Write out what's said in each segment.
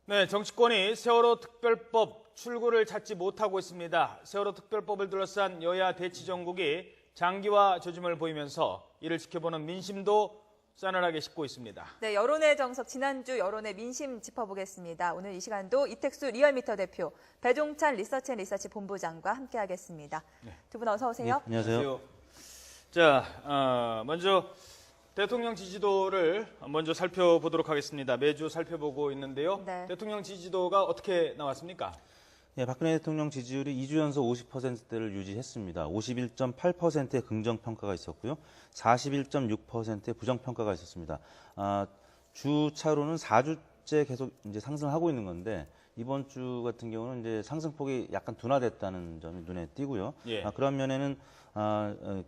네, 정치권이 세월호 특별법 출구를 찾지 못하고 있습니다. 세월호 특별법을 둘러싼 여야 대치 정국이 장기화 조짐을 보이면서 이를 지켜보는 민심도 싸늘하게 식고 있습니다. 네, 여론의 정석 지난주 여론의 민심 짚어보겠습니다. 오늘 이 시간도 이택수 리얼미터 대표, 배종찬 리서치앤리서치 본부장과 함께하겠습니다. 네. 두 분 어서 오세요. 네, 안녕하세요. 자, 먼저 대통령 지지도를 먼저 살펴보도록 하겠습니다. 매주 살펴보고 있는데요. 네. 대통령 지지도가 어떻게 나왔습니까? 네, 박근혜 대통령 지지율이 2주 연속 50%대를 유지했습니다. 51.8%의 긍정평가가 있었고요. 41.6%의 부정평가가 있었습니다. 주 차로는 4주째 계속 이제 상승하고 있는 건데 이번 주 같은 경우는 이제 상승폭이 약간 둔화됐다는 점이 눈에 띄고요. 예. 그런 면에는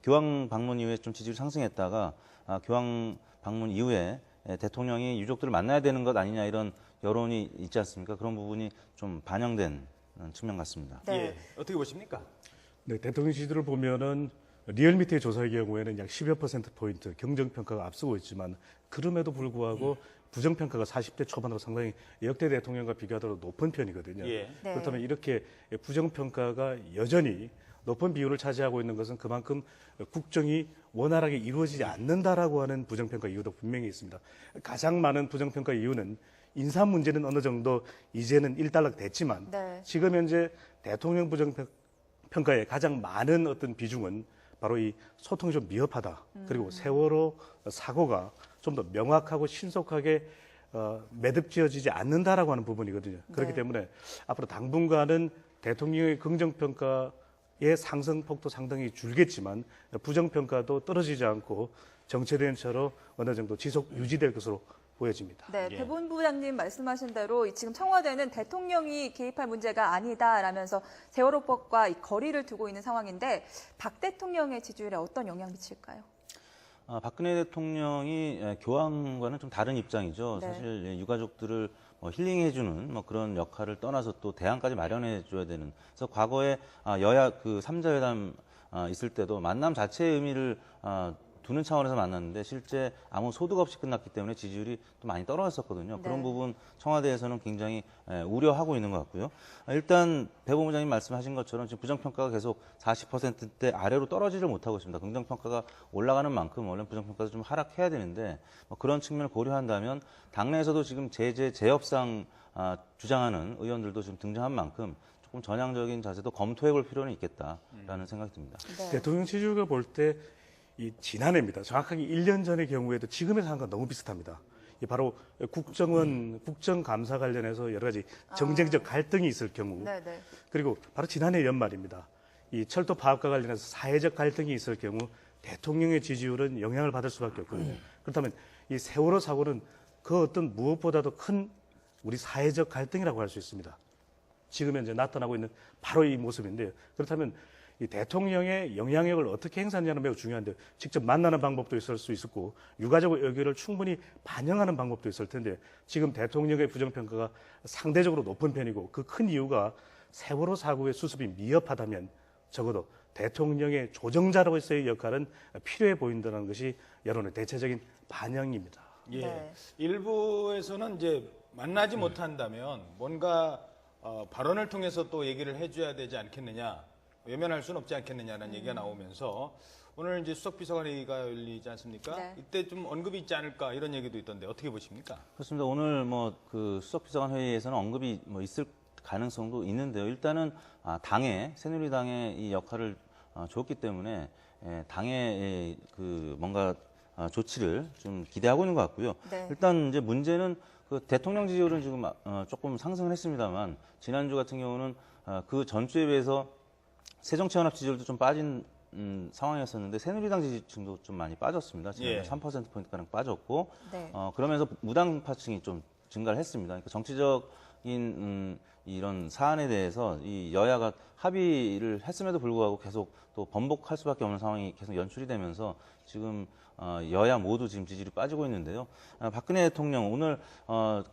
교황 방문 이후에 좀 지지율이 상승했다가 교황 방문 이후에 대통령이 유족들을 만나야 되는 것 아니냐 이런 여론이 있지 않습니까? 그런 부분이 좀 반영된 측면 같습니다. 네. 예, 어떻게 보십니까? 네, 대통령 지지도를 보면은 리얼미터의 조사의 경우에는 약 10여 %포인트 경정평가가 앞서고 있지만 그럼에도 불구하고 부정평가가 40대 초반으로 상당히 역대 대통령과 비교하더라도 높은 편이거든요. 예. 네. 그렇다면 이렇게 부정평가가 여전히 높은 비율을 차지하고 있는 것은 그만큼 국정이 원활하게 이루어지지 않는다라고 하는 부정평가 이유도 분명히 있습니다. 가장 많은 부정평가 이유는 인사 문제는 어느 정도 이제는 일단락 됐지만 네. 지금 현재 대통령 부정평가의 가장 많은 어떤 비중은 바로 이 소통이 좀 미흡하다. 그리고 세월호 사고가 좀 더 명확하고 신속하게 매듭지어지지 않는다라고 하는 부분이거든요. 그렇기 네. 때문에 앞으로 당분간은 대통령의 긍정평가의 상승폭도 상당히 줄겠지만 부정평가도 떨어지지 않고 정체된 채로 어느 정도 지속 유지될 것으로 보여집니다. 네, 예. 배 본부장님 말씀하신 대로 지금 청와대는 대통령이 개입할 문제가 아니다라면서 세월호법과 이 거리를 두고 있는 상황인데 박 대통령의 지지율에 어떤 영향 미칠까요? 박근혜 대통령이 교황과는 좀 다른 입장이죠. 네. 사실 유가족들을 힐링해주는 그런 역할을 떠나서 또 대안까지 마련해줘야 되는. 그래서 과거에 여야 그 3자회담 있을 때도 만남 자체의 의미를 두는 차원에서 만났는데 실제 아무 소득 없이 끝났기 때문에 지지율이 또 많이 떨어졌었거든요. 네. 그런 부분 청와대에서는 굉장히 우려하고 있는 것 같고요. 일단 배 본부장님 말씀하신 것처럼 지금 부정평가가 계속 40%대 아래로 떨어지질 못하고 있습니다. 긍정평가가 올라가는 만큼 원래 부정평가도 좀 하락해야 되는데 그런 측면을 고려한다면 당내에서도 지금 재협상 주장하는 의원들도 지금 등장한 만큼 조금 전향적인 자세도 검토해볼 필요는 있겠다라는 생각이 듭니다. 네. 대통령 지지율을 볼 때 이 지난해입니다. 정확하게 1년 전의 경우에도 지금의 상황과 너무 비슷합니다. 이 바로 국정감사 관련해서 여러 가지 정쟁적 갈등이 있을 경우 네, 네. 그리고 바로 지난해 연말입니다. 이 철도 파업과 관련해서 사회적 갈등이 있을 경우 대통령의 지지율은 영향을 받을 수밖에 없거든요. 그렇다면 이 세월호 사고는 그 어떤 무엇보다도 큰 우리 사회적 갈등이라고 할 수 있습니다. 지금 현재 나타나고 있는 바로 이 모습인데요. 그렇다면 이 대통령의 영향력을 어떻게 행사하느냐는 매우 중요한데 직접 만나는 방법도 있을 수 있었고 유가족의 의견을 충분히 반영하는 방법도 있을 텐데 지금 대통령의 부정평가가 상대적으로 높은 편이고 그 큰 이유가 세월호 사고의 수습이 미흡하다면 적어도 대통령의 조정자로서의 역할은 필요해 보인다는 것이 여론의 대체적인 반영입니다. 예. 네. 일부에서는 이제 만나지 못한다면 뭔가 발언을 통해서 또 얘기를 해줘야 되지 않겠느냐, 외면할 수는 없지 않겠느냐라는 얘기가 나오면서 오늘 이제 수석비서관회의가 열리지 않습니까? 네. 이때 좀 언급이 있지 않을까 이런 얘기도 있던데 어떻게 보십니까? 그렇습니다. 오늘 그 수석비서관 회의에서는 언급이 있을 가능성도 있는데요. 일단은 당에 새누리당의 이 역할을 줬기 때문에 당의 그 뭔가 조치를 좀 기대하고 있는 것 같고요. 네. 일단 이제 문제는 그 대통령 지지율은 지금 조금 상승을 했습니다만 지난주 같은 경우는 그 전주에 비해서 새정치연합 지지율도 좀 빠진 상황이었었는데 새누리당 지지층도 좀 많이 빠졌습니다. 지금 예. 3%포인트가량 빠졌고 네. 그러면서 무당파층이 좀 증가를 했습니다. 그러니까 정치적인 이런 사안에 대해서 이 여야가 합의를 했음에도 불구하고 계속 또 번복할 수밖에 없는 상황이 계속 연출이 되면서 지금 여야 모두 지금 지지율이 빠지고 있는데요. 박근혜 대통령 오늘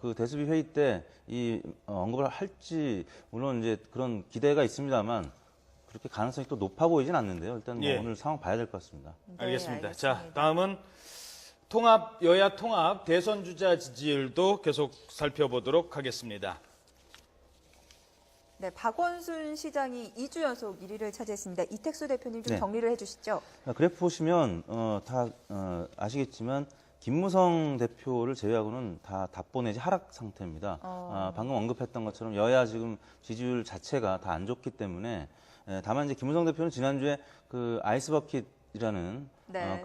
그 대수비 회의 때 이 언급을 할지 물론 이제 그런 기대가 있습니다만 그렇게 가능성이 또 높아 보이진 않는데요. 일단 예. 오늘 상황 봐야 될 것 같습니다. 네, 알겠습니다. 알겠습니다. 자, 다음은 여야 통합 대선 주자 지지율도 계속 살펴보도록 하겠습니다. 네, 박원순 시장이 2주 연속 1위를 차지했습니다. 이택수 대표님 좀 네. 정리를 해주시죠. 그래프 보시면 다 아시겠지만 김무성 대표를 제외하고는 다 답보 내지 하락 상태입니다. 방금 언급했던 것처럼 여야 지금 지지율 자체가 다 안 좋기 때문에 다만 이제 김무성 대표는 지난주에 그 아이스버킷이라는 네.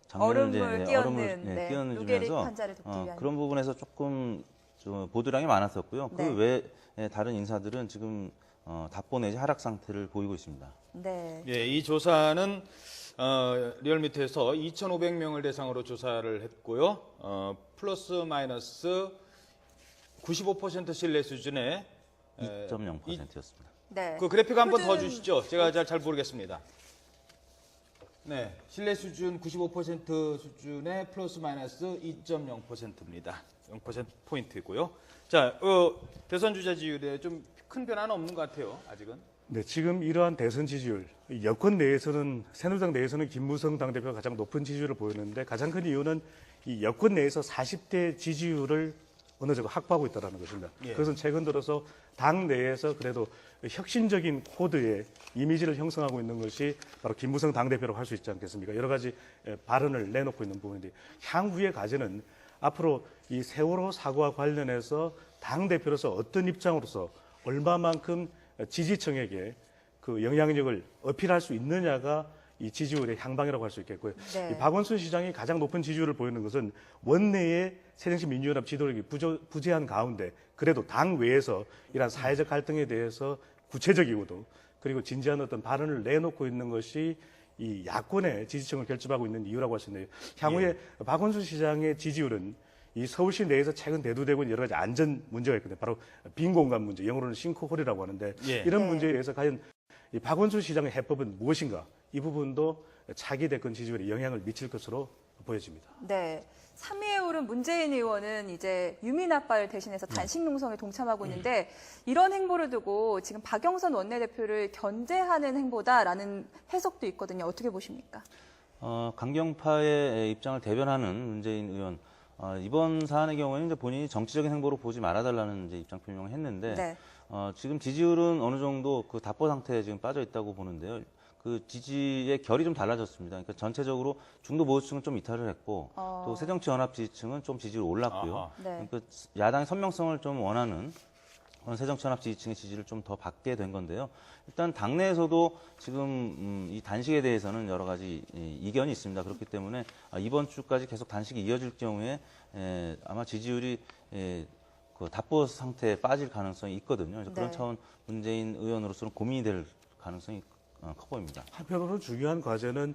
장면을 얼음을 끼얹는, 네, 끼얹으면서 루게릭 환자를 돕기 위한. 그런 부분에서 조금 좀 보도량이 많았었고요. 네. 그 외에 다른 인사들은 지금 답보 내지 하락 상태를 보이고 있습니다. 네. 예, 이 조사는 리얼미터에서 2,500명을 대상으로 조사를 했고요. 플러스 마이너스 95% 신뢰 수준의 2.0%였습니다. 네. 그 그래픽 한번 더 표준- 주시죠. 제가 잘 모르겠습니다. 네, 신뢰 수준 95% 수준의 플러스 마이너스 2.0%입니다. 0% 포인트고요. 자, 대선 주자 지지율에 좀 큰 변화는 없는 것 같아요. 아직은. 네, 지금 이러한 대선 지지율, 이 여권 내에서는 새누리당 내에서는 김무성 당대표가 가장 높은 지지율을 보였는데 가장 큰 이유는 이 여권 내에서 40대 지지율을 어느 정도 확보하고 있다는 것입니다. 예. 그것은 최근 들어서 당 내에서 그래도 혁신적인 코드의 이미지를 형성하고 있는 것이 바로 김무성 당대표라고 할 수 있지 않겠습니까? 여러 가지 발언을 내놓고 있는 부분인데 향후의 과제는 앞으로 이 세월호 사고와 관련해서 당대표로서 어떤 입장으로서 얼마만큼 지지층에게 그 영향력을 어필할 수 있느냐가 이 지지율의 향방이라고 할 수 있겠고요. 네. 이 박원순 시장이 가장 높은 지지율을 보이는 것은 원내의 새정치민주연합 지도력이 부재한 가운데 그래도 당 외에서 이러한 사회적 갈등에 대해서 구체적이고도 그리고 진지한 어떤 발언을 내놓고 있는 것이 이 야권의 지지층을 결집하고 있는 이유라고 할 수 있는데요. 향후에 박원순 시장의 지지율은 이 서울시 내에서 최근 대두되고 있는 여러 가지 안전 문제가 있거든요. 바로 빈 공간 문제, 영어로는 싱크홀이라고 하는데 예. 이런 네. 문제에 대해서 과연 이 박원순 시장의 해법은 무엇인가? 이 부분도 차기 대권 지지율에 영향을 미칠 것으로 보여집니다. 네. 3위에 오른 문재인 의원은 이제 유민 아빠를 대신해서 단식 농성에 동참하고 있는데 이런 행보를 두고 지금 박영선 원내대표를 견제하는 행보다라는 해석도 있거든요. 어떻게 보십니까? 강경파의 입장을 대변하는 문재인 의원 이번 사안의 경우에는 이제 본인이 정치적인 행보로 보지 말아달라는 이제 입장 표명을 했는데 네. 지금 지지율은 어느 정도 그 답보 상태에 지금 빠져 있다고 보는데요. 그 지지의 결이 좀 달라졌습니다. 그러니까 전체적으로 중도 보수층은 좀 이탈을 했고 또 새정치연합 지지층은 좀 지지율이 올랐고요. 아하. 네. 그러니까 야당의 선명성을 좀 원하는 그런 새정치연합 지지층의 지지를 좀 더 받게 된 건데요. 일단 당내에서도 지금 이 단식에 대해서는 여러 가지 이견이 있습니다. 그렇기 때문에 이번 주까지 계속 단식이 이어질 경우에 아마 지지율이 그 답보 상태에 빠질 가능성이 있거든요. 그래서 그런 네. 차원 문재인 의원으로서는 고민이 될 가능성이 커 보입니다. 한편으로는 중요한 과제는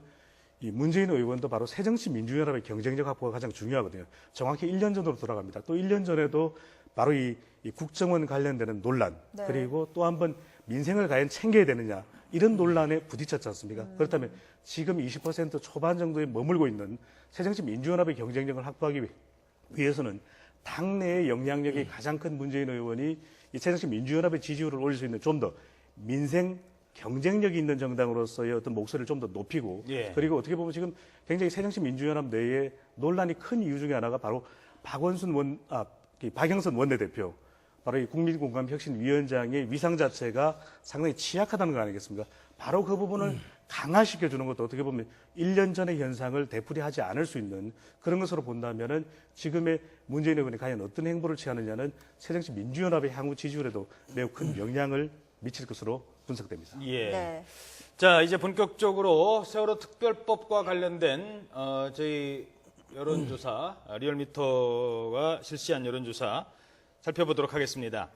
이 문재인 의원도 바로 새정치민주연합의 경쟁력 확보가 가장 중요하거든요. 정확히 1년 전으로 돌아갑니다. 또 1년 전에도 바로 이 국정원 관련되는 논란 네. 그리고 또 한 번 민생을 과연 챙겨야 되느냐 이런 논란에 부딪혔지 않습니까? 그렇다면 지금 20% 초반 정도에 머물고 있는 새정치민주연합의 경쟁력을 확보하기 위해서는 당내의 영향력이 가장 큰 문재인 의원이 이 새정치민주연합의 지지율을 올릴 수 있는 좀 더 민생 경쟁력이 있는 정당으로서의 어떤 목소리를 좀 더 높이고 예. 그리고 어떻게 보면 지금 굉장히 새정치민주연합 내에 논란이 큰 이유 중에 하나가 바로 박영선 원내대표 바로 이 국민공감혁신위원장의 위상 자체가 상당히 취약하다는 거 아니겠습니까? 바로 그 부분을 강화시켜주는 것도 어떻게 보면 1년 전의 현상을 되풀이하지 않을 수 있는 그런 것으로 본다면은 지금의 문재인 의원이 과연 어떤 행보를 취하느냐는 새정치민주연합의 향후 지지율에도 매우 큰 영향을 미칠 것으로 분석됩니다. 예. 네. 자, 이제 본격적으로 세월호 특별법과 관련된 저희 여론조사, 리얼미터가 실시한 여론조사 살펴보도록 하겠습니다.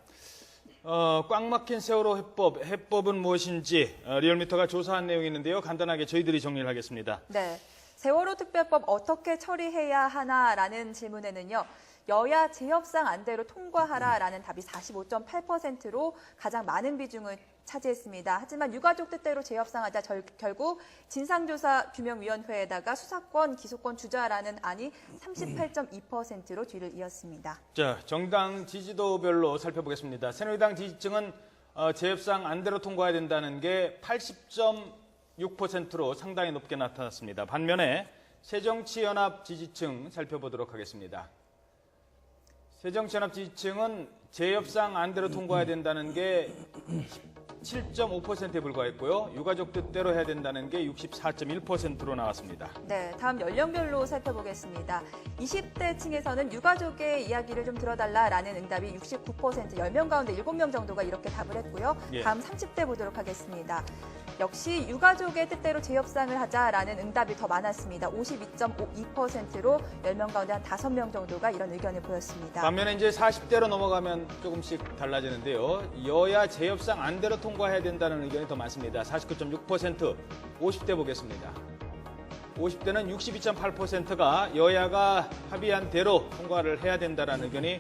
꽉 막힌 세월호 해법은 무엇인지 리얼미터가 조사한 내용이 있는데요. 간단하게 저희들이 정리를 하겠습니다. 네. 세월호 특별법 어떻게 처리해야 하나라는 질문에는요. 여야 재협상 안대로 통과하라라는 답이 45.8%로 가장 많은 비중을 차지했습니다. 하지만 유가족 뜻대로 재협상하자 결국 진상조사규명위원회에다가 수사권, 기소권 주자라는 안이 38.2%로 뒤를 이었습니다. 자, 정당 지지도별로 살펴보겠습니다. 새누리당 지지층은 재협상 안대로 통과해야 된다는 게 80.6%로 상당히 높게 나타났습니다. 반면에 새정치연합 지지층 살펴보도록 하겠습니다. 새정치연합 지지층은 재협상 안대로 통과해야 된다는 게 7.5%에 불과했고요. 유가족 뜻대로 해야 된다는 게 64.1%로 나왔습니다. 네, 다음 연령별로 살펴보겠습니다. 20대 층에서는 유가족의 이야기를 좀 들어달라라는 응답이 69%, 10명 가운데 7명 정도가 이렇게 답을 했고요. 예. 다음 30대 보도록 하겠습니다. 역시 유가족의 뜻대로 재협상을 하자라는 응답이 더 많았습니다. 52.52%로 10명 가운데 한 5명 정도가 이런 의견을 보였습니다. 반면에 이제 40대로 넘어가면 조금씩 달라지는데요. 여야 재협상 안대로 통과해야 된다는 의견이 더 많습니다. 49.6%, 50대 보겠습니다. 50대는 62.8%가 여야가 합의한 대로 통과를 해야 된다는 의견이